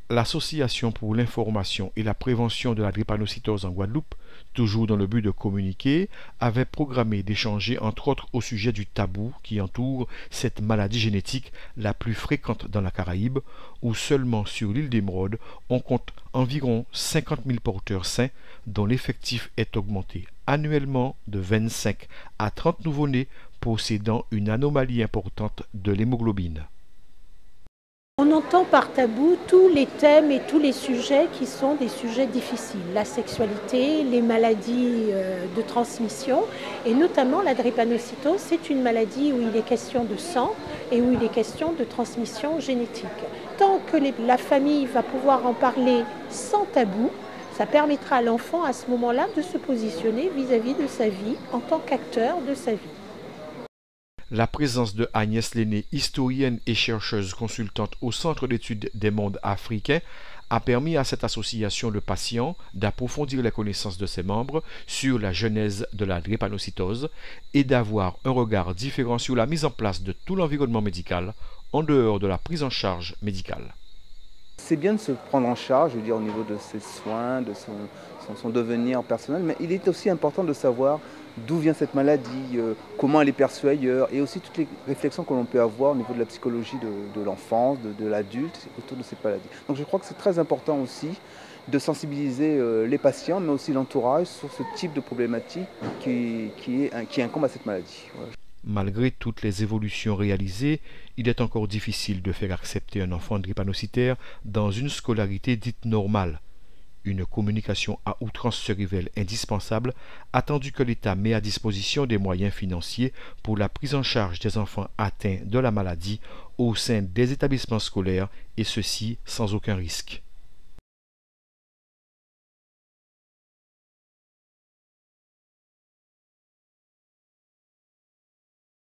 L'Association pour l'information et la prévention de la drépanocytose en Guadeloupe, toujours dans le but de communiquer, avait programmé d'échanger entre autres au sujet du tabou qui entoure cette maladie génétique la plus fréquente dans la Caraïbe, où seulement sur l'île d'Émeraude, on compte environ 50 000 porteurs sains dont l'effectif est augmenté annuellement de 25 à 30 nouveau-nés possédant une anomalie importante de l'hémoglobine. On entend par tabou tous les thèmes et tous les sujets qui sont des sujets difficiles. La sexualité, les maladies de transmission et notamment la drépanocytose, c'est une maladie où il est question de sang et où il est question de transmission génétique. Tant que la famille va pouvoir en parler sans tabou, ça permettra à l'enfant à ce moment-là de se positionner vis-à-vis de sa vie en tant qu'acteur de sa vie. La présence de Agnès Lenné, historienne et chercheuse consultante au Centre d'études des mondes africains, a permis à cette association de patients d'approfondir les connaissances de ses membres sur la genèse de la drépanocytose et d'avoir un regard différent sur la mise en place de tout l'environnement médical en dehors de la prise en charge médicale. C'est bien de se prendre en charge, je veux dire, au niveau de ses soins, de son devenir personnel, mais il est aussi important de savoir d'où vient cette maladie, comment elle est perçue ailleurs, et aussi toutes les réflexions que l'on peut avoir au niveau de la psychologie de l'enfance, de l'adulte autour de cette maladie. Donc je crois que c'est très important aussi de sensibiliser les patients, mais aussi l'entourage sur ce type de problématique qui incombe à cette maladie. Voilà. Malgré toutes les évolutions réalisées, il est encore difficile de faire accepter un enfant drépanocytaire dans une scolarité dite normale. Une communication à outrance se révèle indispensable, attendu que l'État met à disposition des moyens financiers pour la prise en charge des enfants atteints de la maladie au sein des établissements scolaires, et ceci sans aucun risque.